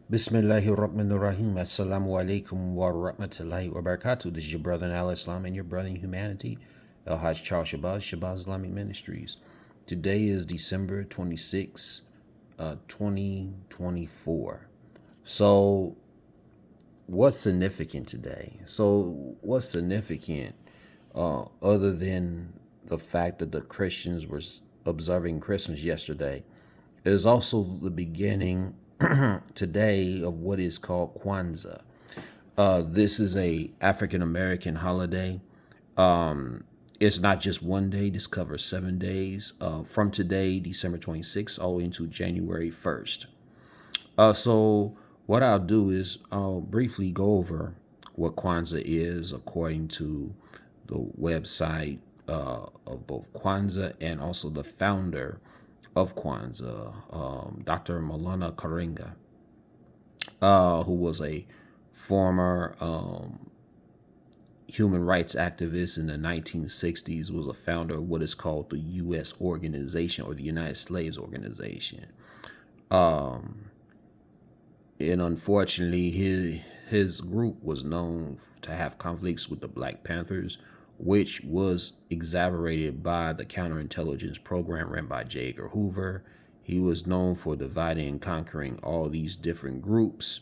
Bismillahirrahmanirrahim. Assalamu alaikum wa rahmatullahi wa barakatuh. This is your brother in Al Islam and your brother in humanity, El Hajj Charles Shabazz Islamic Ministries. Today is December 26, 2024. So, what's significant today? What's significant other than the fact that the Christians were observing Christmas yesterday? It is also the beginning today of what is called Kwanzaa. This is a African American holiday. It's not just one day. This covers 7 days from today, December 26th, all the way into January 1st. So what I'll do is I'll briefly go over what Kwanzaa is according to the website of both Kwanzaa and also the founder of Kwanzaa, Dr. Malana Karenga, who was a former human rights activist in the 1960s, was a founder of what is called the U.S. organization, or the United Slaves Organization. And unfortunately, his group was known to have conflicts with the Black Panthers, which was exacerbated by the counterintelligence program ran by J. Edgar Hoover. He was known for dividing and conquering all these different groups.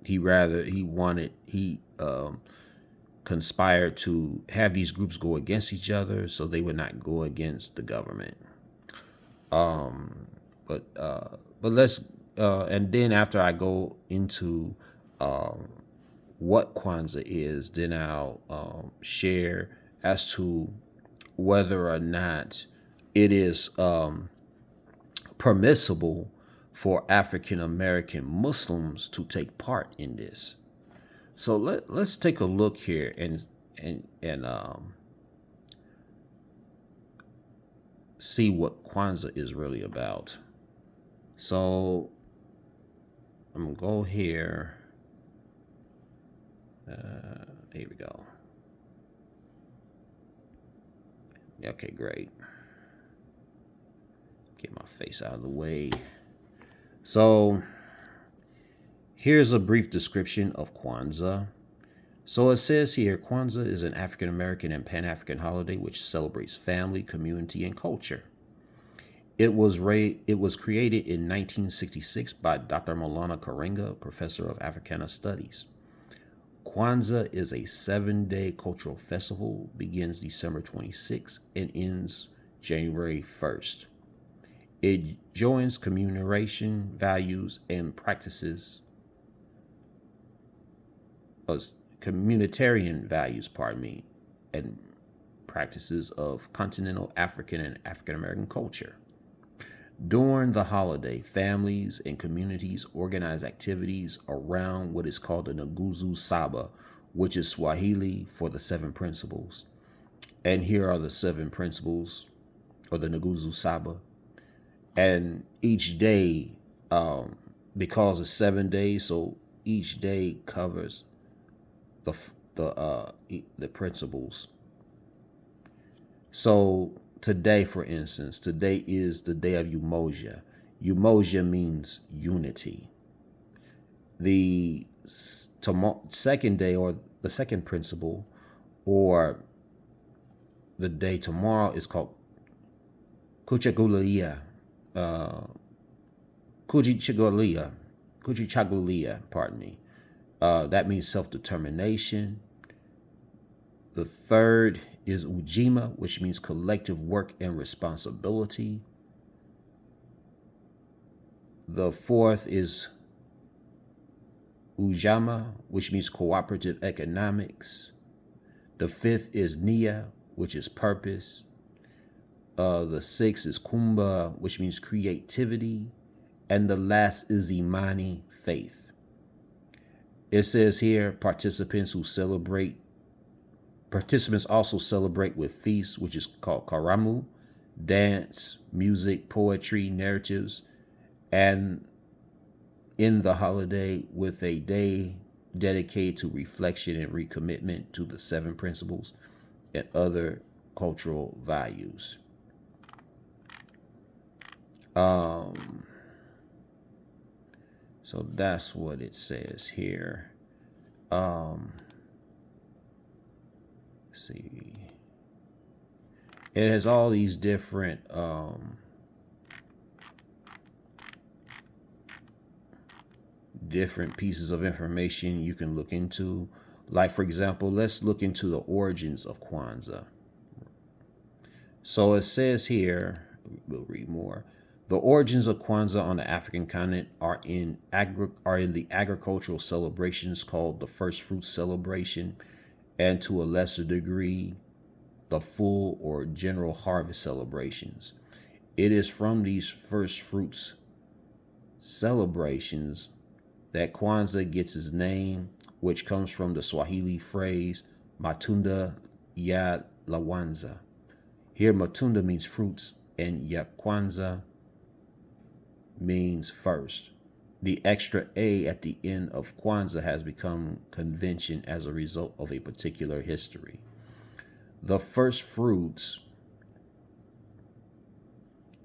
He conspired to have these groups go against each other so they would not go against the government. But let's and then after I go into what Kwanzaa is, then I'll share as to whether or not it is permissible for African American Muslims to take part in this. So let's take a look here and see what Kwanzaa is really about. So I'm gonna go here. Here we go. Okay, great. Get my face out of the way. So here's a brief description of Kwanzaa. So it says here, Kwanzaa is an African American and Pan-African holiday which celebrates family, community, and culture. It was created in 1966 by Dr. Maulana Karenga, professor of Africana Studies. Kwanzaa is a 7-day cultural festival, begins December 26th and ends January 1st. It joins commemoration, values, and practices, communitarian values, and practices of continental African and African American culture. During the holiday, families and communities organize activities around what is called the Nguzo Saba, which is Swahili for the 7 principles. And here are the 7 principles, or the Nguzo Saba. And each day, because it's 7 days, so each day covers the principles. So today, for instance, today is the day of Umoja. Umoja means unity. The second day, or the second principle, or the day tomorrow, is called Kuchagulia. Kujichagulia, pardon me. That means self-determination. The third is Ujima, which means collective work and responsibility. The fourth is Ujama, which means cooperative economics. The fifth is Nia, which is purpose. The sixth is Kumba, which means creativity. And the last is Imani, faith. It says here, participants also celebrate with feasts, which is called Karamu, dance, music, poetry, narratives, and in the holiday with a day dedicated to reflection and recommitment to the 7 principles and other cultural values. So that's what it says here. Let's see. It has all these different different pieces of information you can look into. Like, for example, let's look into the origins of Kwanzaa. So it says here, we'll read more. The origins of Kwanzaa on the African continent are in the agricultural celebrations called the first fruits celebration, and to a lesser degree, the full or general harvest celebrations. It is from these first fruits celebrations that Kwanzaa gets its name, which comes from the Swahili phrase Matunda ya Lawanza. Here, Matunda means fruits, and ya Kwanzaa means first. The extra A at the end of Kwanzaa has become convention as a result of a particular history. The first fruits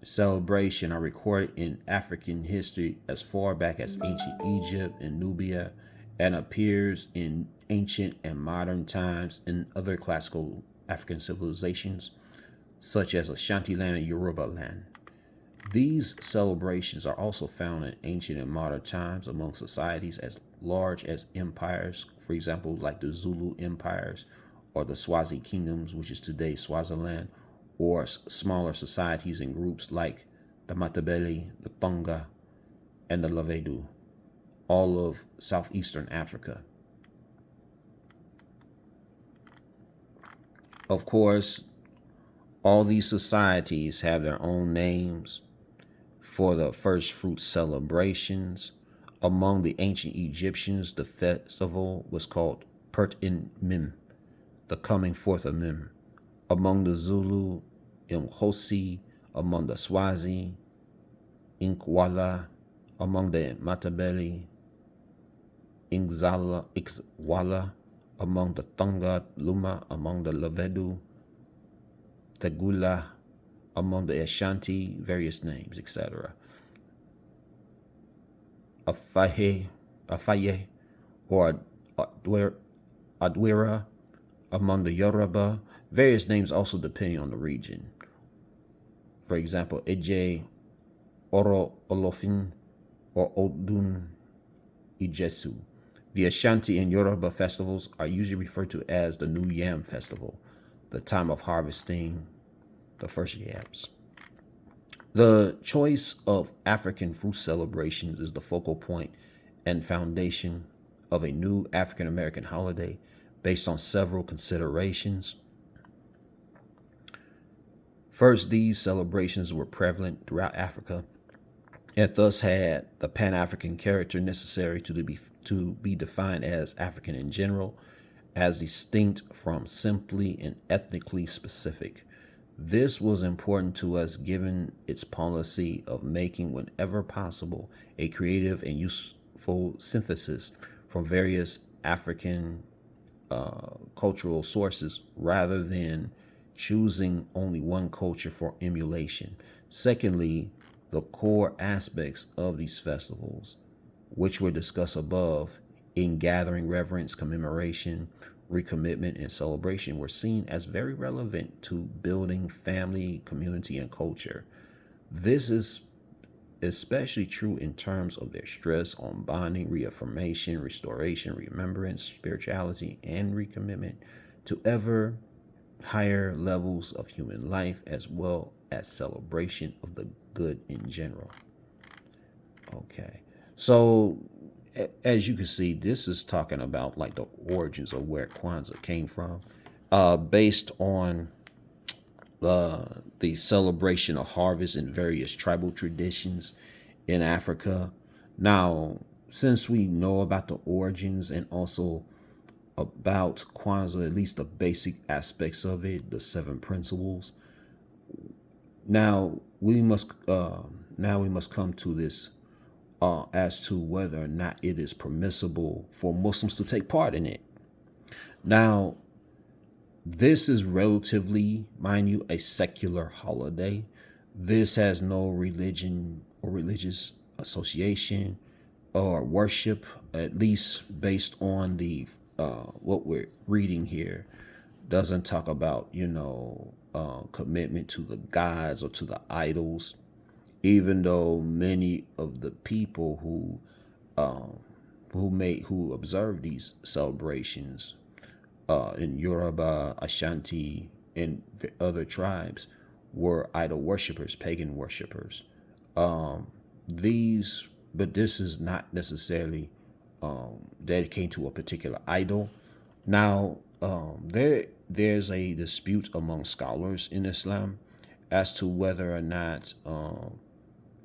celebration are recorded in African history as far back as ancient Egypt and Nubia, and appears in ancient and modern times in other classical African civilizations, such as Ashanti land and Yoruba land. These celebrations are also found in ancient and modern times among societies as large as empires, for example, like the Zulu empires or the Swazi kingdoms, which is today Swaziland, or smaller societies and groups like the Matabele, the Tonga, and the Lavedu, all of southeastern Africa. Of course, all these societies have their own names for the first fruit celebrations. Among the ancient Egyptians, the festival was called Pert in Mim, the coming forth of Mim. Among the Zulu, Imhosi. Among the Swazi, Inkwala. Among the Matabele, Ixwala. Among the Tonga, Luma. Among the Lavedu, Tegula. Among the Ashanti, various names, etc. Afaye, or Adwira. Among the Yoruba, various names also depending on the region. For example, Eje, Oro Olofin, or Odun Ijesu. The Ashanti and Yoruba festivals are usually referred to as the New Yam Festival, the time of harvesting the first yams. The choice of African fruit celebrations is the focal point and foundation of a new African American holiday based on several considerations. First, these celebrations were prevalent throughout Africa and thus had the Pan-African character necessary to be defined as African in general, as distinct from simply and ethnically specific. This was important to us given its policy of making, whenever possible, a creative and useful synthesis from various African cultural sources rather than choosing only one culture for emulation. Secondly, the core aspects of these festivals, which were discussed above in gathering, reverence, commemoration, recommitment, and celebration, were seen as very relevant to building family, community, and culture. This is especially true in terms of their stress on bonding, reaffirmation, restoration, remembrance, spirituality, and recommitment to ever higher levels of human life, as well as celebration of the good in general. Okay, so as you can see, this is talking about like the origins of where Kwanzaa came from, based on the celebration of harvest in various tribal traditions in Africa. Now, since we know about the origins and also about Kwanzaa, at least the basic aspects of it, the 7 principles, now we must come to this as to whether or not it is permissible for Muslims to take part in it. Now, this is relatively, mind you, a secular holiday. This has no religion or religious association or worship, at least based on the what we're reading here, doesn't talk about commitment to the gods or to the idols. Even though many of the people who observe these celebrations in Yoruba, Ashanti, and other tribes were idol worshippers, pagan worshippers. These, but this is not necessarily dedicated to a particular idol. Now, there's a dispute among scholars in Islam as to whether or not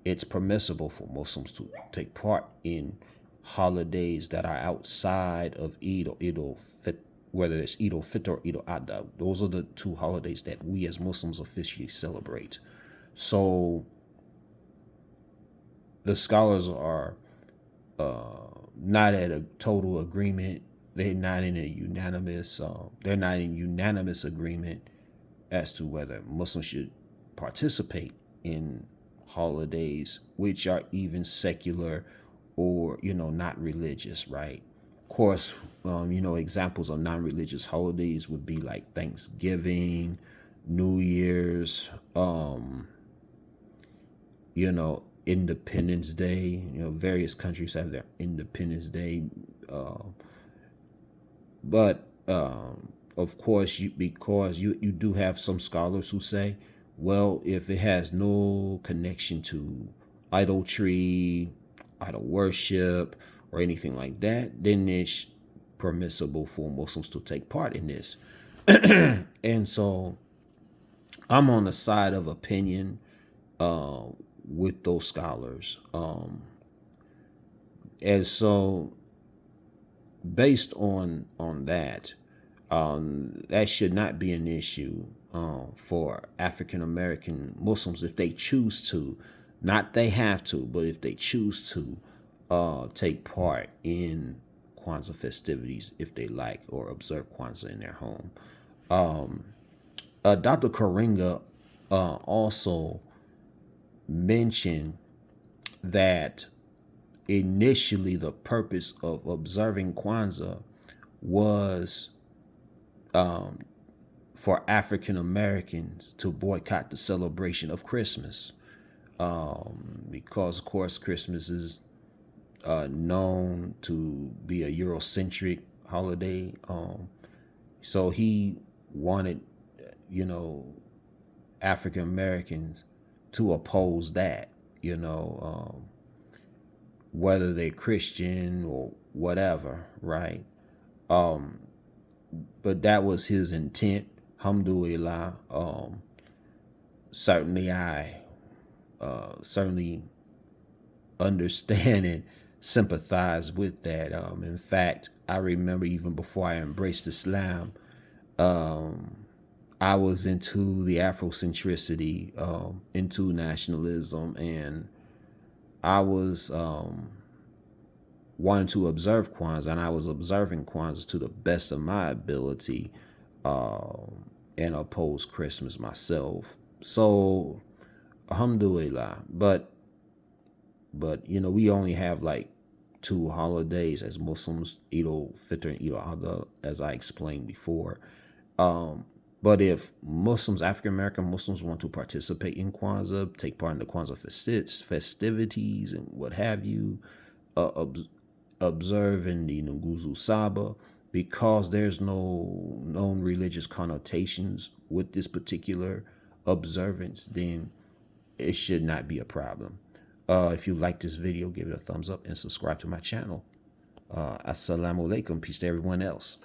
it's permissible for Muslims to take part in holidays that are outside of Eid or Eid al-Fitr, whether it's Eid al-Fitr or Eid al-Adha. Those are the two holidays that we as Muslims officially celebrate. So the scholars are not at a total agreement. They're not in a unanimous. They're not in unanimous agreement as to whether Muslims should participate in holidays which are even secular or not religious, right? Of course, examples of non-religious holidays would be like Thanksgiving, New Year's, Independence Day. Various countries have their Independence Day, but of course, because you do have some scholars who say, well, if it has no connection to idolatry, idol worship, or anything like that, then it's permissible for Muslims to take part in this. And so I'm on the side of opinion with those scholars. And so based on that, that should not be an issue for African American Muslims if they choose to. Not they have to, but if they choose to take part in Kwanzaa festivities, if they like, or observe Kwanzaa in their home. Dr. Karinga also mentioned that initially the purpose of observing Kwanzaa was for African Americans to boycott the celebration of Christmas, because of course Christmas is known to be a Eurocentric holiday. So he wanted, African Americans to oppose that, whether they're Christian or whatever, right? But that was his intent. Alhamdulillah. Certainly I certainly understand and sympathize with that. In fact, I remember even before I embraced Islam, I was into the Afrocentricity, into nationalism, and I was wanting to observe Kwanzaa, and I was observing Kwanzaa to the best of my ability, and oppose Christmas myself. So, alhamdulillah. But we only have like two holidays as Muslims, Eid al-Fitr and Eid al-Adha, as I explained before. But if Muslims, African American Muslims, want to participate in Kwanzaa, take part in the Kwanzaa festivities and what have you, observing the Nguzo Saba, because there's no known religious connotations with this particular observance, then it should not be a problem. If you like this video, give it a thumbs up and subscribe to my channel. Assalamu alaikum. Peace to everyone else.